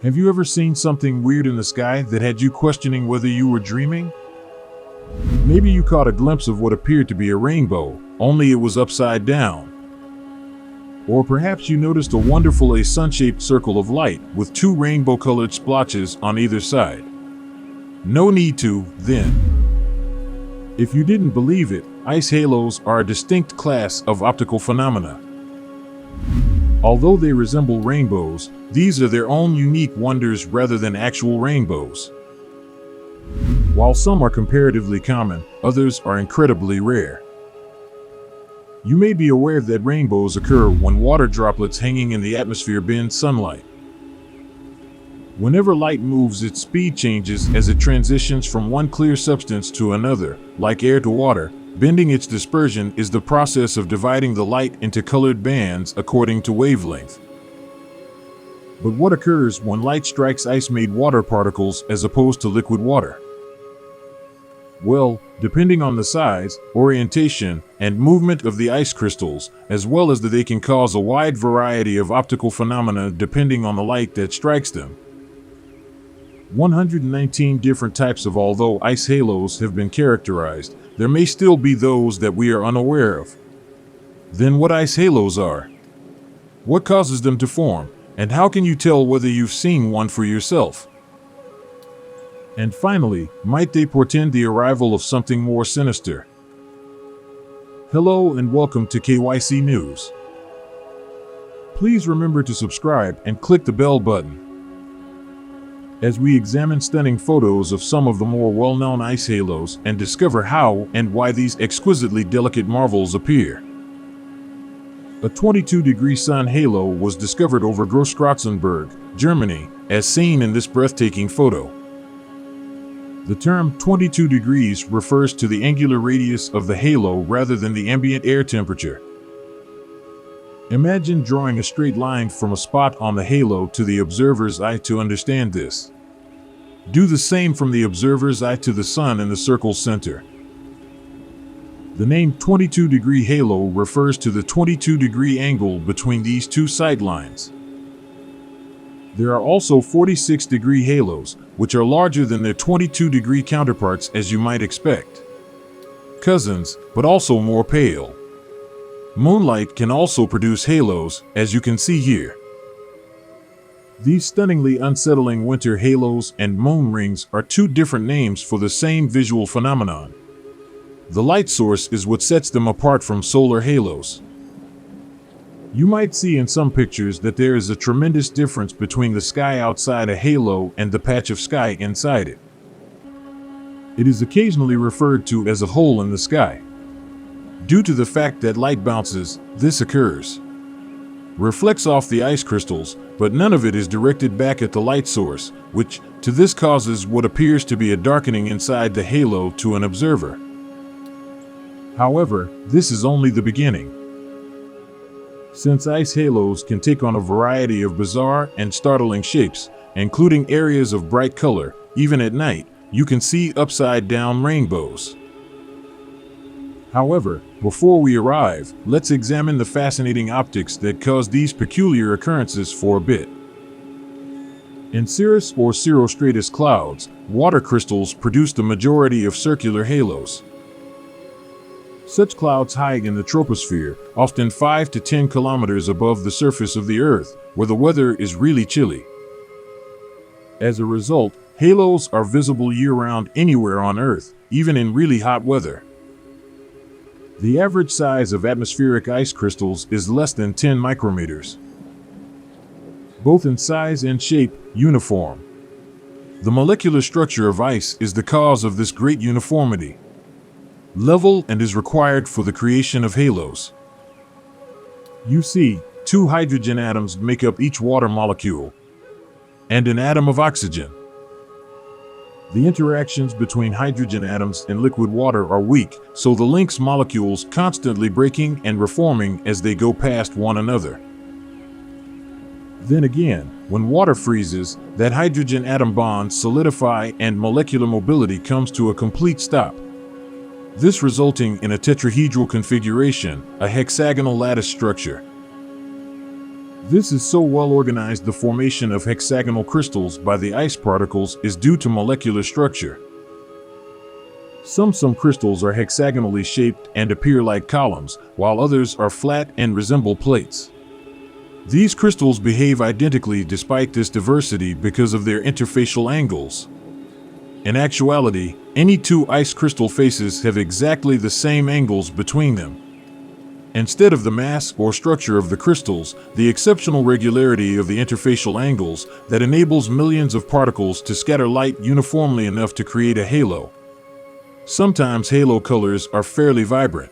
Have you ever seen something weird in the sky that had you questioning whether you were dreaming? Maybe you caught a glimpse of what appeared to be a rainbow, only it was upside down. Or perhaps you noticed a wonderful sun-shaped circle of light with two rainbow-colored splotches on either side. No need to, then. If you didn't believe it, ice halos are a distinct class of optical phenomena. Although they resemble rainbows, these are their own unique wonders rather than actual rainbows. While some are comparatively common, others are incredibly rare. You may be aware that rainbows occur when water droplets hanging in the atmosphere bend sunlight. Whenever light moves, its speed changes as it transitions from one clear substance to another, like air to water. Bending its dispersion is the process of dividing the light into colored bands according to wavelength. But what occurs when light strikes ice-made water particles as opposed to liquid water? Well, depending on the size, orientation, and movement of the ice crystals, as well as that they can cause a wide variety of optical phenomena depending on the light that strikes them. 119 different types of although ice halos have been characterized, there may still be those that we are unaware of. Then what ice halos are? What causes them to form? And how can you tell whether you've seen one for yourself? And finally, might they portend the arrival of something more sinister? Hello and welcome to KYC News. Please remember to subscribe and click the bell button as we examine stunning photos of some of the more well-known ice halos and discover how and why these exquisitely delicate marvels appear. A 22-degree sun halo was discovered over Großkrotzenburg, Germany, as seen in this breathtaking photo. The term 22 degrees refers to the angular radius of the halo rather than the ambient air temperature. Imagine drawing a straight line from a spot on the halo to the observer's eye to understand this. Do the same from the observer's eye to the sun in the circle's center. The name 22-degree halo refers to the 22-degree angle between these two sightlines. There are also 46-degree halos, which are larger than their 22-degree counterparts as you might expect. Cousins, but also more pale. Moonlight can also produce halos, as you can see here. These stunningly unsettling winter halos and moon rings are two different names for the same visual phenomenon. The light source is what sets them apart from solar halos. You might see in some pictures that there is a tremendous difference between the sky outside a halo and the patch of sky inside it. It is occasionally referred to as a hole in the sky. Due to the fact that light bounces, this occurs. Reflects off the ice crystals, but none of it is directed back at the light source, which, to this causes what appears to be a darkening inside the halo to an observer. However, this is only the beginning. Since ice halos can take on a variety of bizarre and startling shapes, including areas of bright color, even at night, you can see upside-down rainbows. However, before we arrive, let's examine the fascinating optics that cause these peculiar occurrences for a bit. In cirrus or cirrostratus clouds, water crystals produce the majority of circular halos. Such clouds hide in the troposphere, often 5 to 10 kilometers above the surface of the Earth, where the weather is really chilly. As a result, halos are visible year-round anywhere on Earth, even in really hot weather. The average size of atmospheric ice crystals is less than 10 micrometers. Both in size and shape, uniform. The molecular structure of ice is the cause of this great uniformity. Level and is required for the creation of halos. You see, 2 hydrogen atoms make up each water molecule, and an atom of oxygen. The interactions between hydrogen atoms and liquid water are weak, so the link's molecules constantly breaking and reforming as they go past one another. Then again, when water freezes, that hydrogen atom bonds solidify and molecular mobility comes to a complete stop. This resulting in a tetrahedral configuration, a hexagonal lattice structure. This is so well organized. The formation of hexagonal crystals by the ice particles is due to molecular structure. Some crystals are hexagonally shaped and appear like columns, while others are flat and resemble plates. These crystals behave identically despite this diversity because of their interfacial angles. In actuality, any two ice crystal faces have exactly the same angles between them. Instead of the mass or structure of the crystals, the exceptional regularity of the interfacial angles that enables millions of particles to scatter light uniformly enough to create a halo. Sometimes halo colors are fairly vibrant.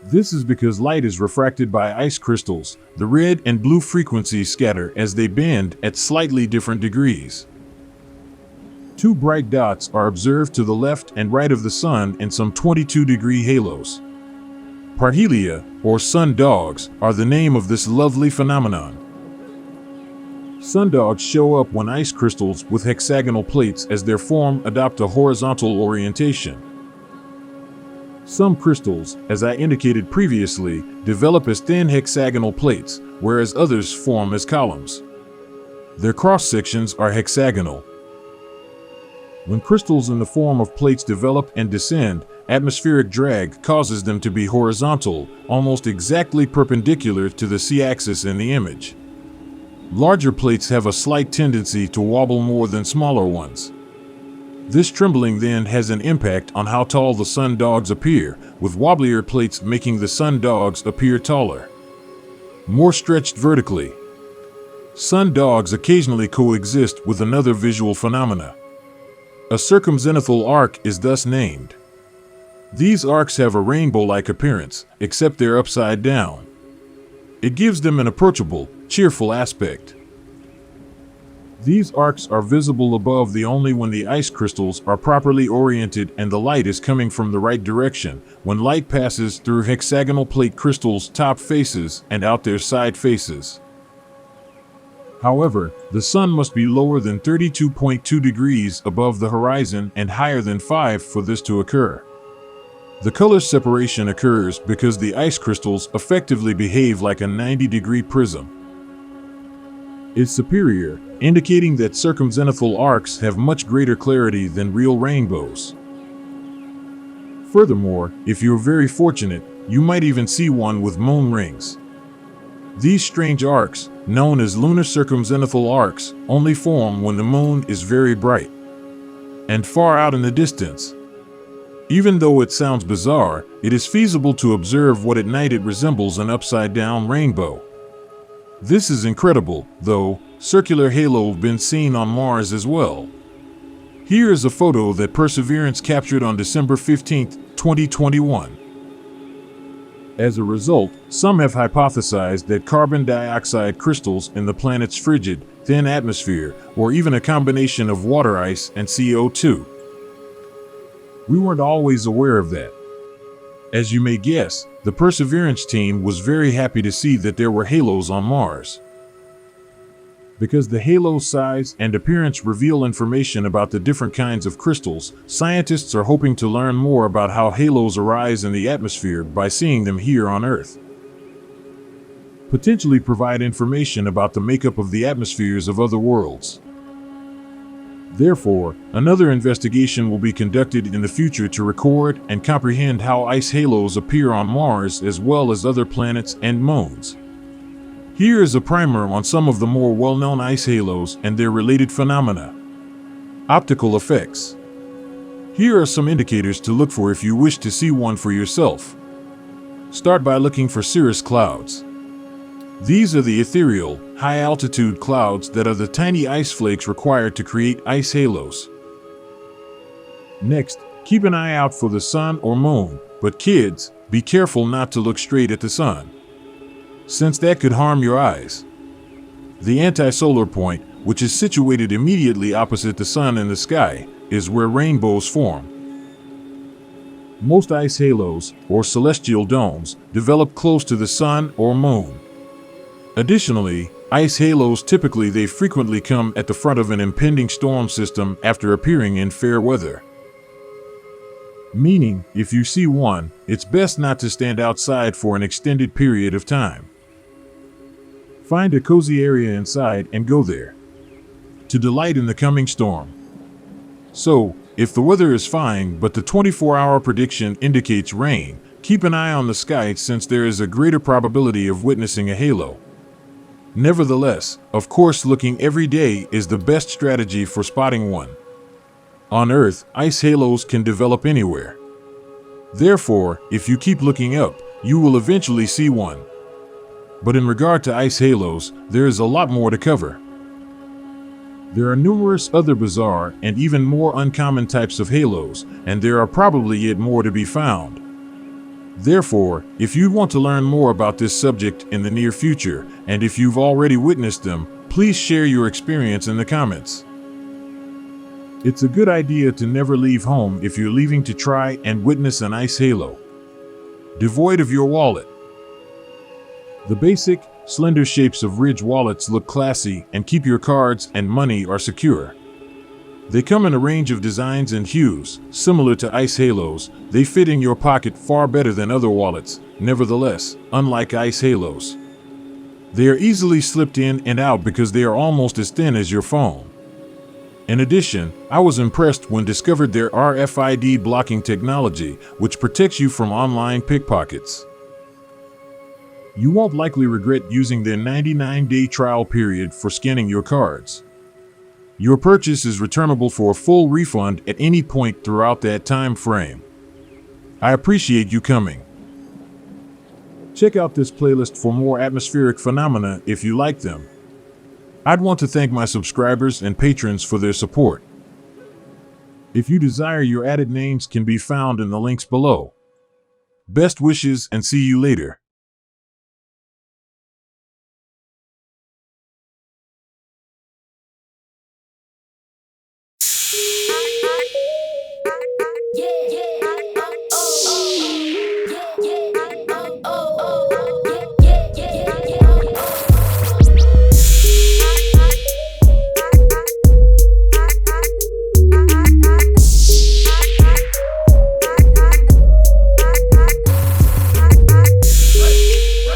This is because light is refracted by ice crystals. The red and blue frequencies scatter as they bend at slightly different degrees. Two bright dots are observed to the left and right of the sun in some 22-degree halos. Parhelia, or sun dogs, are the name of this lovely phenomenon. Sundogs show up when ice crystals with hexagonal plates as their form adopt a horizontal orientation. Some crystals, as I indicated previously, develop as thin hexagonal plates, whereas others form as columns. Their cross-sections are hexagonal. When crystals in the form of plates develop and descend, atmospheric drag causes them to be horizontal, almost exactly perpendicular to the c-axis in the image. Larger plates have a slight tendency to wobble more than smaller ones. This trembling then has an impact on how tall the sun dogs appear, with wobblier plates making the sun dogs appear taller, more stretched vertically. Sun dogs occasionally coexist with another visual phenomena. A circumzenithal arc is thus named. These arcs have a rainbow-like appearance, except they're upside down. It gives them an approachable, cheerful aspect. These arcs are visible above only when the ice crystals are properly oriented and the light is coming from the right direction, when light passes through hexagonal plate crystals' top faces and out their side faces. However, the sun must be lower than 32.2 degrees above the horizon and higher than 5 for this to occur. The color separation occurs because the ice crystals effectively behave like a 90-degree prism. Is superior, indicating that circumzenithal arcs have much greater clarity than real rainbows. Furthermore, if you're very fortunate, you might even see one with moon rings. These strange arcs, known as lunar circumzenithal arcs, only form when the moon is very bright and far out in the distance. Even though it sounds bizarre, it is feasible to observe what at night it resembles an upside-down rainbow. This is incredible, though. Circular halo have been seen on Mars as well. Here is a photo that Perseverance captured on December 15, 2021. As a result, some have hypothesized that carbon dioxide crystals in the planet's frigid, thin atmosphere, or even a combination of water ice and CO2. We weren't always aware of that. As you may guess, the Perseverance team was very happy to see that there were halos on Mars. Because the halo size and appearance reveal information about the different kinds of crystals, scientists are hoping to learn more about how halos arise in the atmosphere by seeing them here on Earth. Potentially provide information about the makeup of the atmospheres of other worlds. Therefore, another investigation will be conducted in the future to record and comprehend how ice halos appear on Mars as well as other planets and moons. Here is a primer on some of the more well-known ice halos and their related phenomena. Optical effects. Here are some indicators to look for if you wish to see one for yourself. Start by looking for cirrus clouds. These are the ethereal, high-altitude clouds that are the tiny ice flakes required to create ice halos. Next, keep an eye out for the sun or moon, but kids, be careful not to look straight at the sun, since that could harm your eyes. The anti-solar point, which is situated immediately opposite the sun in the sky, is where rainbows form. Most ice halos, or celestial domes, develop close to the sun or moon. Additionally, ice halos typically frequently come at the front of an impending storm system after appearing in fair weather. Meaning, if you see one, it's best not to stand outside for an extended period of time. Find a cozy area inside and go there to delight in the coming storm. So, if the weather is fine but the 24-hour prediction indicates rain, keep an eye on the sky since there is a greater probability of witnessing a halo. Nevertheless, of course, looking every day is the best strategy for spotting one. On Earth, ice halos can develop anywhere. Therefore, if you keep looking up, you will eventually see one. But in regard to ice halos, there is a lot more to cover. There are numerous other bizarre and even more uncommon types of halos, and there are probably yet more to be found. Therefore, if you want to learn more about this subject in the near future, and if you've already witnessed them, please share your experience in the comments. It's a good idea to never leave home if you're leaving to try and witness an ice halo. Devoid of your wallet. The basic, slender shapes of Ridge wallets look classy and keep your cards and money are secure. They come in a range of designs and hues. Similar to ice halos, they fit in your pocket far better than other wallets. Nevertheless, unlike ice halos, they are easily slipped in and out because they are almost as thin as your phone. In addition, I was impressed when discovered their RFID blocking technology, which protects you from online pickpockets. You won't likely regret using their 99-day trial period for scanning your cards. Your purchase is returnable for a full refund at any point throughout that time frame. I appreciate you coming. Check out this playlist for more atmospheric phenomena if you like them. I'd want to thank my subscribers and patrons for their support. If you desire, your added names can be found in the links below. Best wishes and see you later. Yeah.